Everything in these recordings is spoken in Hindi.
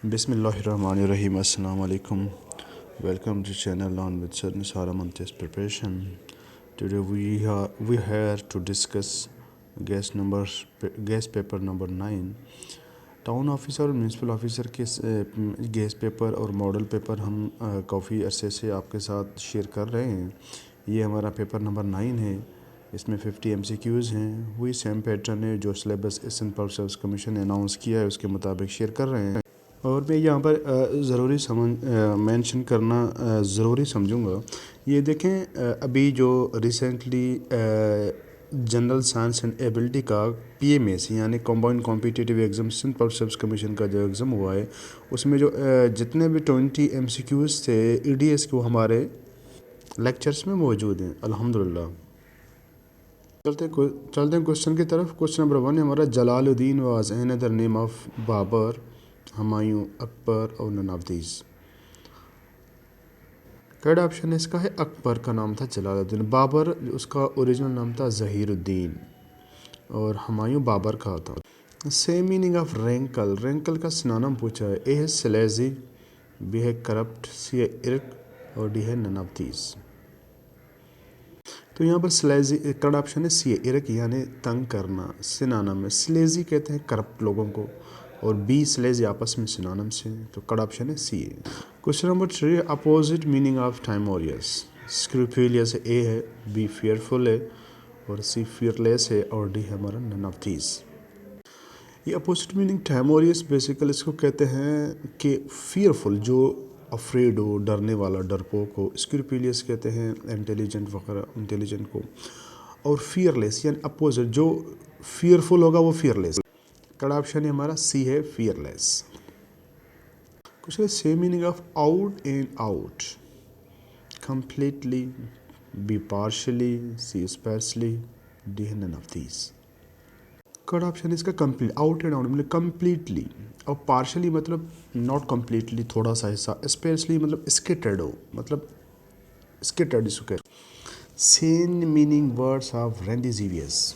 Bismillahirrahmanirrahim. Assalamu alaikum. Welcome to channel on with Sir Nisara test preparation. Today we here to discuss gas paper number 9. Town officer और म्यूनसिपल ऑफिसर के गैस पेपर और मॉडल पेपर हम काफ़ी अरसे से आपके साथ शेयर कर रहे हैं। ये हमारा पेपर नंबर 9 है। इसमें 50 MCQs हैं। वही सेम पैटर्न है जो syllabus Asian public service commission ने अनाउंस किया है, उसके मुताबिक शेयर कर रहे हैं। और मैं यहाँ पर ज़रूरी मेंशन करना ज़रूरी समझूंगा। ये देखें, अभी जो recently general science and ability का PMS यानी combined competitive exam Asian public service commission का जो एग्ज़ाम हुआ है, उसमें जो जितने भी 20 MCQs थे EDS के, वो हमारे लेक्चर्स में मौजूद हैं अल्हम्दुलिल्लाह। चलते हैं क्वेश्चन की तरफ। क्वेश्चन नंबर 1 है हमारा, Jalaluddin was another name of Babur, Humayun, Akbar और none of these. Third option इसका है अकबर का नाम था जलालुद्दीन, बाबर उसका ओरिजिनल नाम था ज़हीरुद्दीन और हुमायूं बाबर का था। सेम मीनिंग ऑफ रेंकल, रेंकल का सिनोनिम पूछा है। ए है स्लेजी, बी है करप्ट, सी है इर्क और डी है नन ऑफ दीज। तो यहाँ पर स्लेजी, थर्ड ऑप्शन है सी है इर्क यानी तंग करना, सिनोनिम है। स्लेजी कहते हैं करप्ट लोगों को और बी स्लेजी आपस में सिनोनिम से, तो कट ऑप्शन है सी है। Question number 3, opposite meaning of timorous. Scrupulous A है, बी फियरफुल है और सी फियरलेस है और डी है हमारा नन ऑफ दीज। ये अपोजिट मीनिंग टाइमोरियस बेसिकली इसको कहते हैं कि फियरफुल जो अफ्रेड हो, डरने वाला, डरपोक हो। स्क्रूपिलियस कहते हैं इंटेलिजेंट वगैरह, इंटेलिजेंट को। और फियरलेस यानी अपोजिट, जो फियरफुल होगा वो फियरलेस। थर्ड ऑप्शन है हमारा सी है fearless. Question same meaning of out and out. Completely, B partially, C specially, D है none of these. Third option इसका कंप्लीट, आउट एंड आउट मतलब कंप्लीटली, और पार्शियली मतलब नॉट कंप्लीटली, थोड़ा सा हिस्सा, स्पेशली मतलब स्कैटर्ड हो, मतलब स्कैटर्ड इसको। Same meaning words of rendezvous.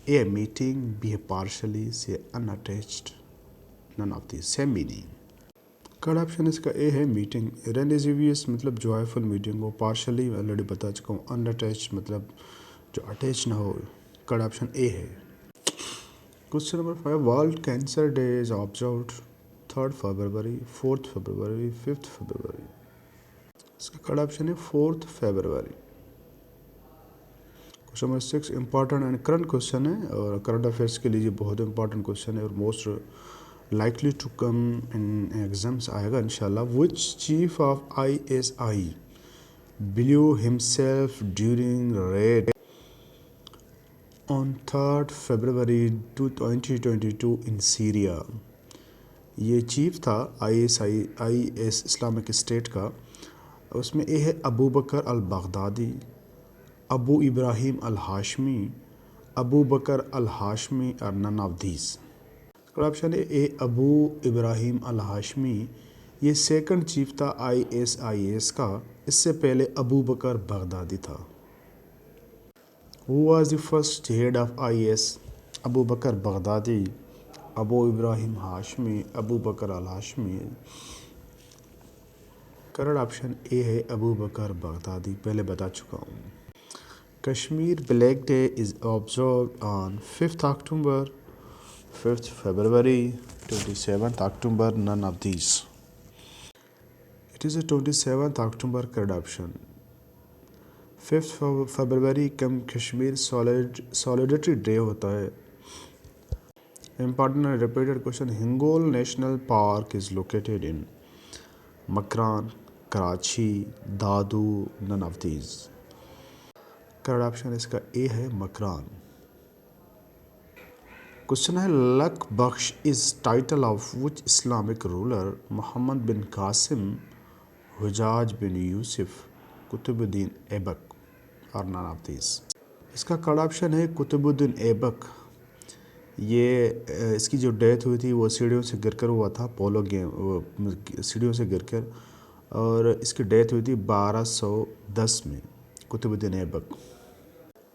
A meeting, B partially, C unattached, none of these, same meaning. Third option इसका ए है मीटिंग। रेंडिजिवियस मतलब जॉयफुल मीटिंग हो, पार्शली ऑलरेडी बता चुका हूँ, अनअटैच्ड मतलब जो अटैच ना हो। थर्ड ऑप्शन ए है। Question number 5, world cancer day is observed 3 February, 4 February, 5 February. इसका थर्ड ऑप्शन है 4 फरवरी। Question number 6, important and current question है और करंट अफेयर्स के लिए बहुत इंपॉर्टेंट क्वेश्चन है और most likely to come in exams आएगा इंशाल्लाह। Which chief of ISI blew himself during raid on 3 February 2022 in Syria. ये चीफ था IS इस्लामिक स्टेट का। उसमें ए है Abu Bakr al Baghdadi, Abu Ibrahim al Hashmi, Abu Bakr al Hashmi और none of these. Option A Abu Ibrahim al Hashmi. ये सेकंड चीफ था ISIS का, इससे पहले अबू बकर बगदादी था। Who was the first head of IS? Abu Bakr Baghdadi, Abu Ibrahim Hashmi, Abu Bakr al Hashmi. Correct option A है अबू बकर बगदादी, पहले बता चुका हूँ। Kashmir Black Day is observed on 5th October, 5th February, 27th October, none of these. It is a 27th October, correct option. 5th February Kashmir solidarity day होता है। Important and repeated question, Hingol national park is located in Makran, Karachi, Dadu, none of these. Correct option इसका ए है मकरान। क्वेश्चन है, Lakh Bakhsh is title of which Islamic ruler? Muhammad bin Qasim, Hajjaj bin Yusuf, Qutbuddin Aibak और नन ऑफ दिस। इसका करेक्ट ऑप्शन है कुतुबुद्दीन ऐबक। ये इसकी जो डेथ हुई थी वो सीढ़ियों से गिरकर हुआ था, पोलो गेम सीढ़ियों से गिरकर, और इसकी डेथ हुई थी 1210 में, Qutbuddin Aibak.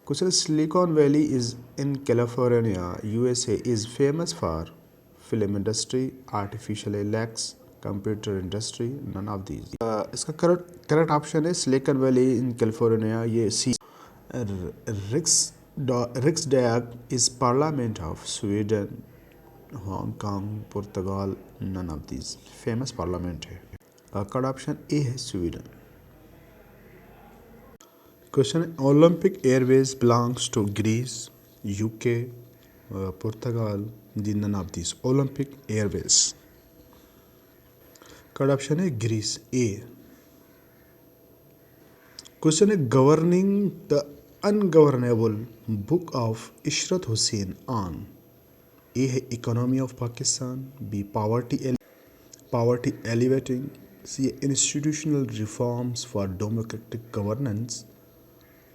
Question, Silicon Valley is in California USA is famous for film industry, artificial intelligence, computer industry, none of these. इसका करेक्ट ऑप्शन है सिलिकॉन वैली इन कैलिफोर्निया, ये C. Riksdag is parliament of Sweden, Hong Kong, Portugal, none of these. Famous parliament है। करेक्ट ऑप्शन ए है स्वीडन। क्वेश्चन है Olympic Airways belongs to Greece, UK, Portugal, the none of these. Olympic Airways. Correct option है ग्रीस, ए। क्वेश्चन है governing the ungovernable book of Ishrat Hussain on. A है economy of Pakistan, B poverty alleviating, C institutional reforms for democratic governance,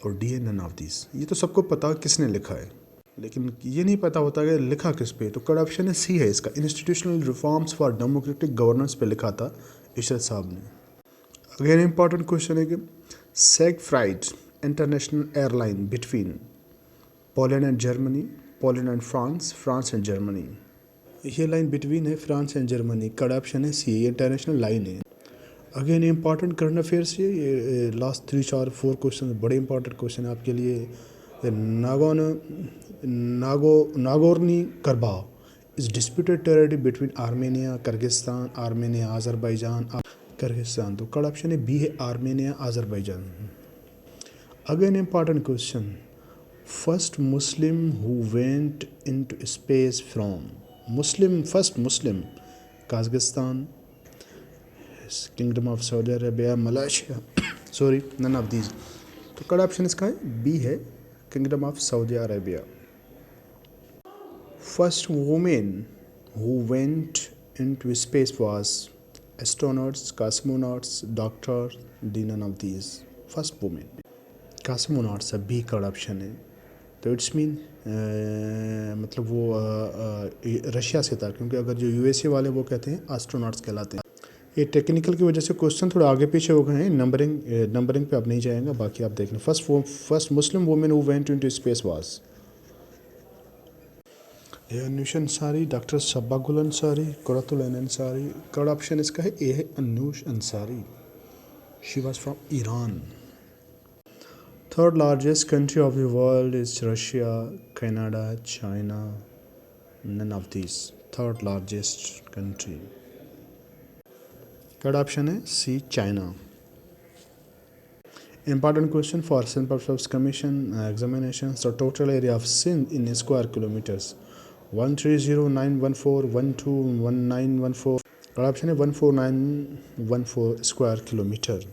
और डी है नन ऑफ दिस। ये तो सबको पता किसने लिखा है, लेकिन ये नहीं पता होता कि लिखा किस पे। तो करेक्ट ऑप्शन है सी है इसका, institutional reforms for democratic governance पे लिखा था इशरत साहब ने। अगेन इंपॉर्टेंट क्वेश्चन है कि Siegfried international airline between Poland and Germany, Poland and France, France and Germany. ये लाइन बिटवीन है France and Germany. Correct option है सी, ये इंटरनेशनल लाइन है। अगेन इंपॉर्टेंट करंट अफेयर्स ये लास्ट 3-4 क्वेश्चन बड़े इंपॉर्टेंट क्वेश्चन है आपके लिए। Nagorno Karabakh is disputed territory between Armenia, Kyrgyzstan, Armenia, Azerbaijan, Kyrgyzstan. तो करेक्ट ऑप्शन है बी है Armenia, Azerbaijan. Again important question, first Muslim who went into space from. First Muslim, Kazakhstan, kingdom of Saudi Arabia, Malaysia, sorry none of these. तो करेक्ट ऑप्शन इसका है बी है kingdom of Saudi Arabia. First women who went into space was astronauts, cosmonauts, doctor, D none of these. First women cosmonauts, B correct option है। तो इट्स मीन मतलब वो रशिया से था, क्योंकि अगर जो यूएसए वाले वो कहते हैं एस्ट्रोनॉट्स कहलाते हैं। ये टेक्निकल की वजह से क्वेश्चन थोड़ा आगे पीछे हो गए हैं, नंबरिंग पे अब नहीं जाएगा, बाकी आप देख लें। First Muslim women who went into space was Anousheh Ansari, doctor Sabba Gul Ansari, Qurratul Ain Ansari. Correct option इसका है ए है Anousheh Ansari. She was from Iran. Third largest country of the world is Russia, Canada, China, none of this. Third largest country. Correct option है C, China. Important question for Sindh Public Service Commission examinations. The total area of Sindh in square kilometers 130,914,12,1914. और ऑप्शन है 14914 square kilometre,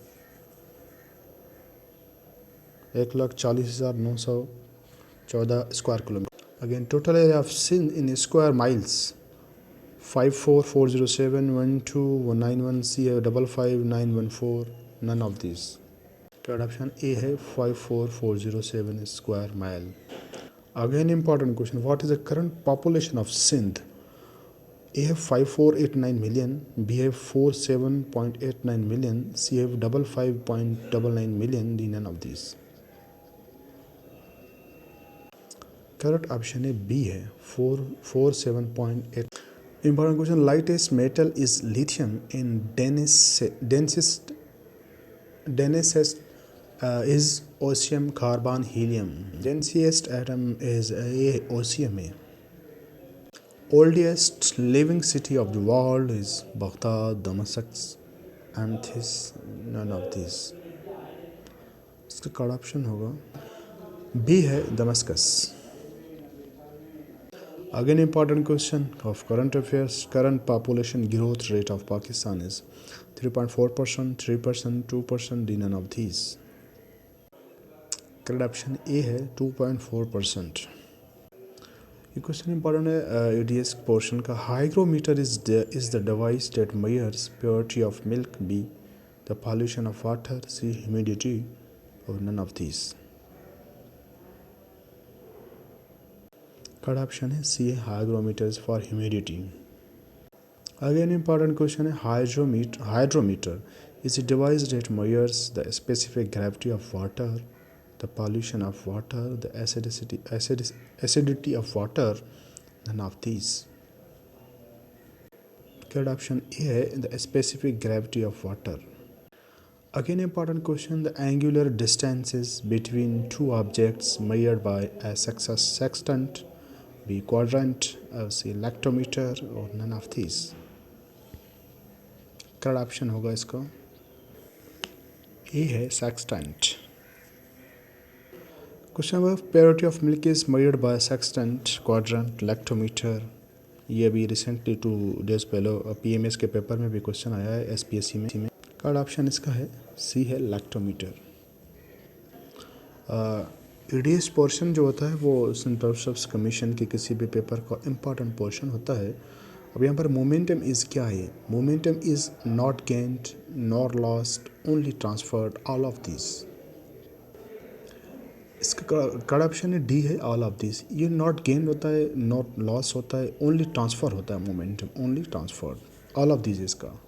1,40,914 square kilometre. Again total area of Sindh in square miles 54,407,12,191 C 55,914 none of this. Correct option A है 54,407 square mile. Again important question, what is the current population of Sindh. A है 5489 मिलियन, बी है 47.89 मिलियन, सी है 55.99 million, D none of this. Correct option है बी है 447.8। Important question, lightest metal is lithium in densest is osmium, carbon, helium. Densiest atom is osmium. Oldest living city of the world is Baghdad, Damascus, Anthis, none of these. इसका करेक्ट ऑप्शन होगा बी है Damascus. Again important question of current affairs, current population growth rate of Pakistan is 3.4%, 3%, 2%, D none of these. Correct option A है 2.4%। ये क्वेश्चन इंपॉर्टेंट है एडीएस पोर्शन का। Hygrometer is the device that measures purity of milk, B the pollution of water, C humidity, और none of these. Correct option है C hygrometer for humidity. Again important question है hydrometer is a device that measures the specific gravity of water, the pollution of water, the acidity of water, none of these. Third option A है the specific gravity of water. Again important question, the angular distances between two objects measured by a sextant, B quadrant, C lactometer और none of these। Third option होगा इसका ए है sextant. Question number, purity of milk is measured by sextant, quadrant, lactometer. ये अभी रिसेंटली 2 डेज पहले PMS के पेपर में भी क्वेश्चन आया है SPSC में। थर्ड ऑप्शन इसका है सी है लेक्टोमीटर। EDS पोर्शन जो होता है वो सेंट्रल सर्विस कमीशन के किसी भी पेपर का इम्पॉर्टेंट पोर्शन होता है। अब यहाँ पर मोमेंटम इज़ क्या है? Momentum is not gained nor lost, only transferred, all of this. इसका करेक्ट ऑप्शन है डी है, ऑल ऑफ दिस। ये नॉट गेन होता है, नॉट लॉस होता है, ओनली ट्रांसफ़र होता है momentum, only transferred, all of this इसका।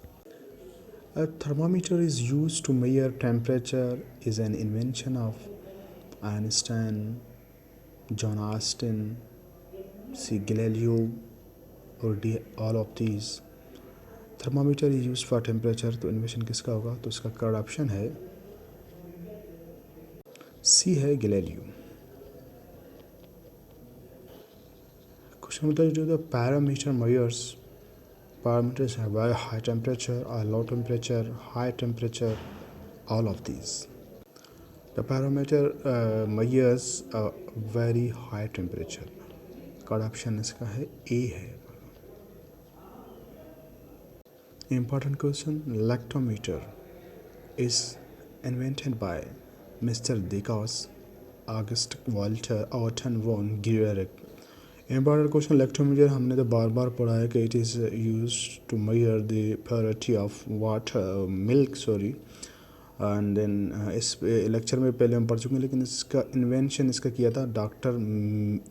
A thermometer is used to measure temperature is an invention of Einstein, John Austin, C. Galileo, और D all of these। Thermometer is use for temperature, तो इन्वेंशन किसका होगा? तो इसका करेक्ट ऑप्शन है सी है गैलीलियो। क्वेश्चन होता है जो the parameter measures, parameters have very high temperature or low temperature, high temperature, all of these। The parameter measures a very high temperature। Correct option इसका है ए है। Important question, lactometer is invented by Mr. Degas, August Walter Orton von Guericke। Important question, electrometer हमने तो बार बार पढ़ा है कि it is use to measure the purity of water milk, sorry, and then इस लेक्चर में पहले हम पढ़ चुके हैं, लेकिन इसका इन्वेंशन इसका किया था डॉक्टर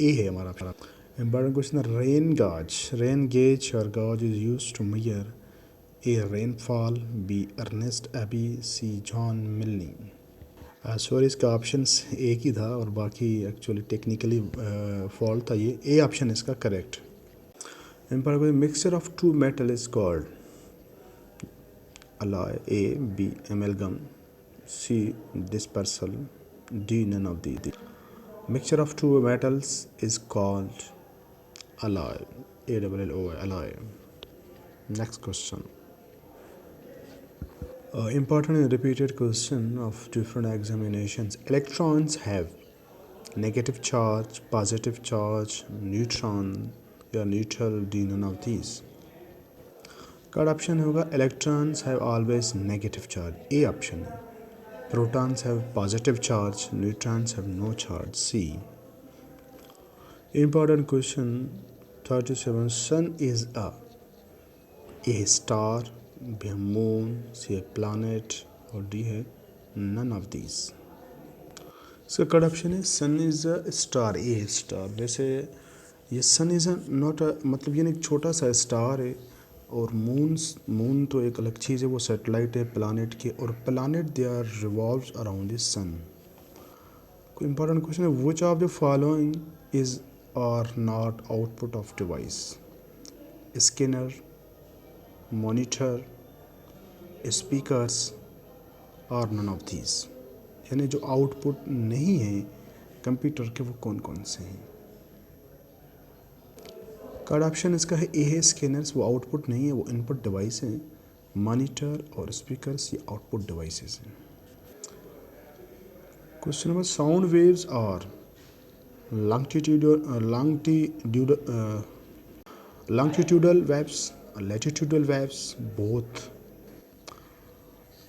ए है हमारा। इम्पॉर्टेंट क्वेश्चन, रेन गेज और gauge is use to measure A rainfall, B Ernest Abbe, C John Milne. Sorry इसका ऑप्शन एक ही था और बाकी एक्चुअली टेक्निकली फॉल्ट था। ये ए ऑप्शन इसका correct. Important, mixture of two metal is called alloy, A, B, amalgam, C, dispersal, D, none of these। Mixture of two metals is called alloy, ALLOY, alloy। Next question, important and repeated question of different examinations। Electrons have negative charge, positive charge, neutron या neutral, D, none of these। Correct option होगा electrons have always negative charge, A option है। Protons have positive charge, neutrons have no charge, C. Important question 37, sun is a star, B है मून, सी है प्लानट और डी है नन ऑफ दीज। इसका करेक्ट ऑप्शन है sun is a star, a star. वैसे ये सन इज नॉट अ, मतलब ये एक छोटा सा स्टार है, और मून तो एक अलग चीज़ है, वो सैटेलाइट है प्लानट के, और planet they are revolves around the sun. कोई इंपॉर्टेंट क्वेश्चन है, which of the following is are not output of device? Scanner, monitor, speakers और नन ऑफ दीज। यानी जो आउटपुट नहीं है कंप्यूटर के वो कौन कौन से हैं? करेक्ट ऑप्शन इसका है ए है, स्कैनर्स वो आउटपुट नहीं है, वो इनपुट डिवाइस हैं। मॉनिटर और स्पीकर्स ये आउटपुट डिवाइसेस हैं। Question number, sound waves are longitudinal waves, latitudinal waves, both.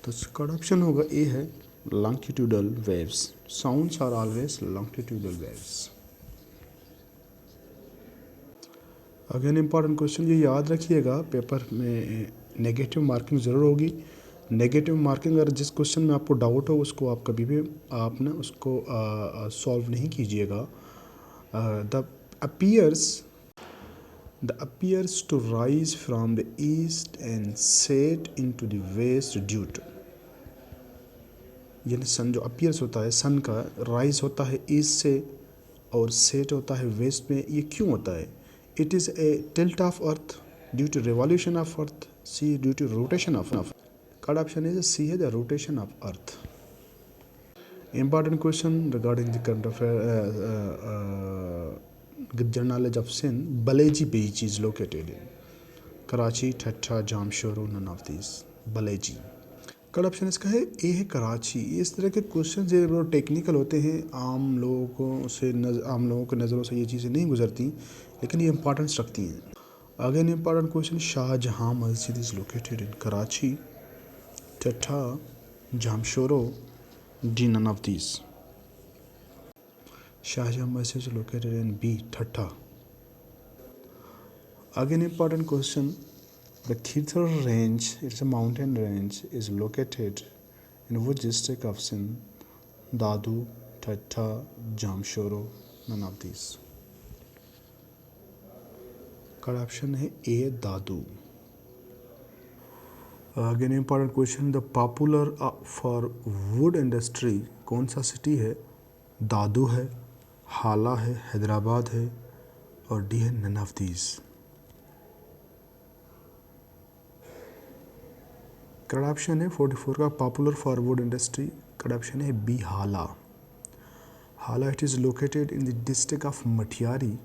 तो करेक्ट ऑप्शन होगा ए है longitudinal waves. Sounds are always longitudinal waves. Again important question, ये याद रखिएगा पेपर में नेगेटिव मार्किंग ज़रूर होगी। नेगेटिव मार्किंग अगर जिस क्वेश्चन में आपको डाउट हो उसको आप कभी भी आप ना उसको सॉल्व नहीं कीजिएगा। The appears to rise from the east and set into the west due to, यानी सन जो अपीयर्स होता है, सन का राइज होता है ईस्ट से और सेट होता है वेस्ट में, ये क्यों होता है? It is a tilt of earth, due to revolution of earth, C due to rotation of earth. Third option is C है the rotation of earth. Important question regarding the current affair general knowledge of Sindh. Baleji beach is located in Karachi, Thatta, Jamshoro, none of these. Baleji. Cut option इसका है ए है कराची। इस तरह के क्वेश्चन जो टेक्निकल होते हैं आम लोगों की नज़रों से ये चीज़ें नहीं गुजरती, लेकिन ये इंपॉर्टेंस रखती हैं। अगेन इंपॉर्टेंट क्वेश्चन, शाहजहां मस्जिद is located in Karachi, Thatta, Jamshoro, D none of these. Shahjahan Masjid is located in B, Thatta. Again important question, the Khirthar range, it's a mountain range, is located in which district of Sindh? Dadu, Thatta, Jamshoro, none of these. Correct option है A, Dadu. Again important question, the popular for wood industry कौन सा सिटी है? दादू है, हाला है, हैदराबाद है, और डी है none of these. Correct option है 44 का popular for wood industry, correct option है B, Hala. Hala it is located in the district of Matiari.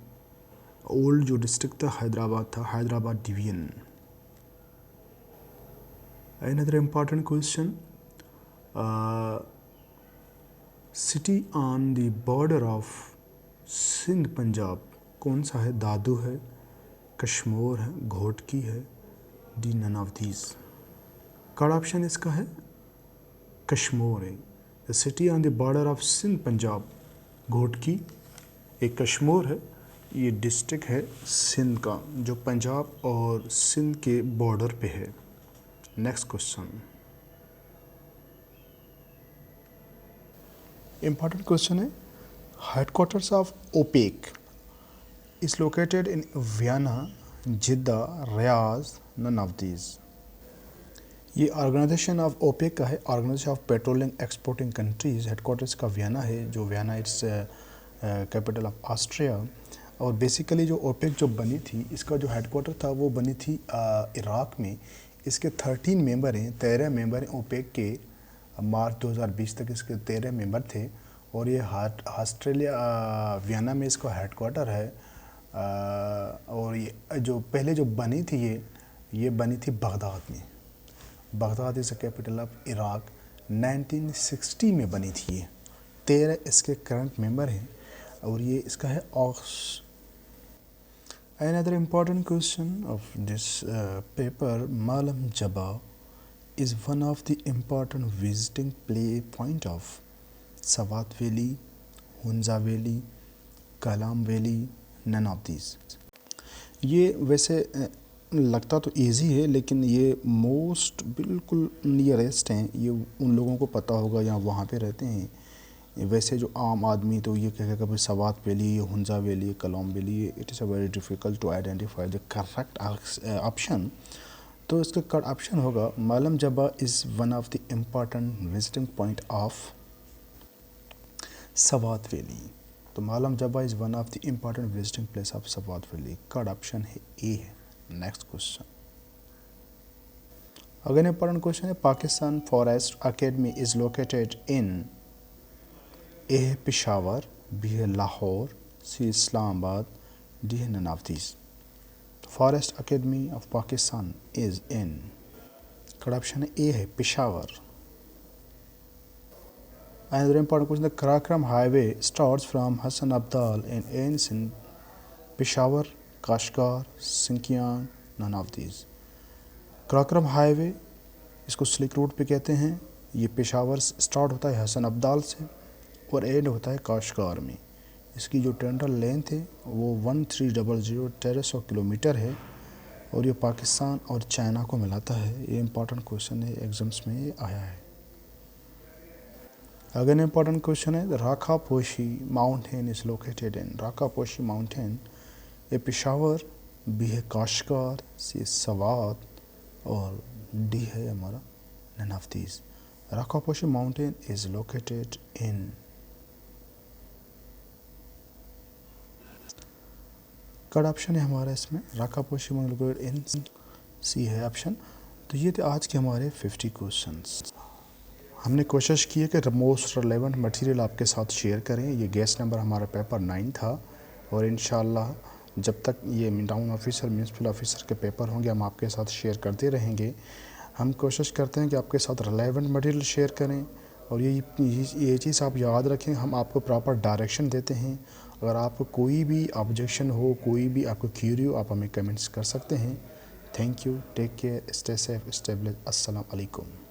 Old जो डिस्ट्रिक्ट था हैदराबाद था, Hyderabad division. Another important question, city on the border of Sindh Punjab कौन सा है? दादू है, कश्मीर है, घोटकी है, D none of these. Correct option इसका है कश्मीर है। The city on the border of Sindh Punjab, Ghotki एक कश्मीर है, ये डिस्ट्रिक्ट है सिंध का जो पंजाब और सिंध के बॉर्डर पे है। नेक्स्ट क्वेश्चन, इंपॉर्टेंट क्वेश्चन है, headquarters of OPEC is located in Vienna, Jeddah, Riyadh, none of these. ये ऑर्गेनाइजेशन ऑफ ओपेक का है, organisation of petroleum exporting countries. Headquarters का वियना है, जो Vienna it's capital of Austria. और बेसिकली जो ओपेक जो बनी थी, इसका जो हेडक्वार्टर था वो बनी थी इराक में। इसके 13 मेंबर हैं, 13 मेंबर हैं ओपेक के। मार्च 2020 तक इसके 13 मेंबर थे, और ये ऑस्ट्रेलिया वियना में इसका हेडक्वार्टर है। और ये जो पहले जो बनी थी ये बनी थी बगदाद में। Baghdad is the capital of Iraq. 1960 में बनी थी ये। 13 इसके करंट मेंबर हैं, और ये इसका है Another important question of this paper, Malam Jaba is one of the important visiting point of Sawat Valley, Hunza Valley, Kalam Valley, none of these. ये वैसे लगता तो इजी है, लेकिन ये मोस्ट बिल्कुल नियरेस्ट हैं। ये उन लोगों को पता होगा यहाँ वहाँ पे रहते हैं। वैसे जो आम आदमी तो ये कहेगा भाई Swat valley, Hunza valley, Kalam valley, it is a very difficult to identify the correct option. तो इसका करेक्ट ऑप्शन होगा Malam Jabba is one of the important visiting point of Swat valley. तो Malam Jabba is one of the important visiting place of Swat valley. Correct option है ए है। Next question, again important question है, Pakistan forest academy is located in A है पेशावर, बी है लाहौर, सी इस्लामाबाद, डी है none of these. Forest academy of Pakistan is in, correct option है ए है Peshawar. Another important question, the Karakram highway starts from Hassan Abdal in Ain Sindh, Peshawar, Kashgar, Sinkiang, none of these. Karakoram highway इसको स्लिक रोड पे कहते हैं। ये पेशावर स्टार्ट होता है हसन अब्दाल से और एंड होता है काशगार में। इसकी जो टोटल लेंथ है वो 1300 किलोमीटर है, और ये पाकिस्तान और चाइना को मिलाता है। ये इंपॉर्टेंट क्वेश्चन है, एग्जाम्स में ये आया है। अगेन इंपॉर्टेंट क्वेश्चन है, राखा पोशी माउंटेन इज लोकेटेड इन, राखा पोशी माउंटेन ये पेशावर, बी है काशगार, सी सवात, और डी है हमारा none of these. Rakaposhi mountain is located in, correct option है हमारा इसमें राकापोशी मंगलगोड इन सी है ऑप्शन। तो ये थे आज के हमारे 50 क्वेश्चंस। हमने कोशिश की है कि मोस्ट रिलेवेंट मटेरियल आपके साथ शेयर करें। ये गेस्ट नंबर हमारा पेपर 9 था और इंशाल्लाह जब तक ये टाउन ऑफिसर म्यूनसिपल ऑफिसर के पेपर होंगे हम आपके साथ शेयर करते रहेंगे। हम कोशिश करते हैं कि आपके साथ रिलेवेंट मटेरियल शेयर करें और ये चीज़ आप याद रखें, हम आपको प्रॉपर डायरेक्शन देते हैं। अगर आपको कोई भी ऑब्जेक्शन हो, कोई भी आपको क्यूरी हो, आप हमें कमेंट्स कर सकते हैं। Thank you, take care, stay safe, stay blessed. अस्सलाम वालेकुम।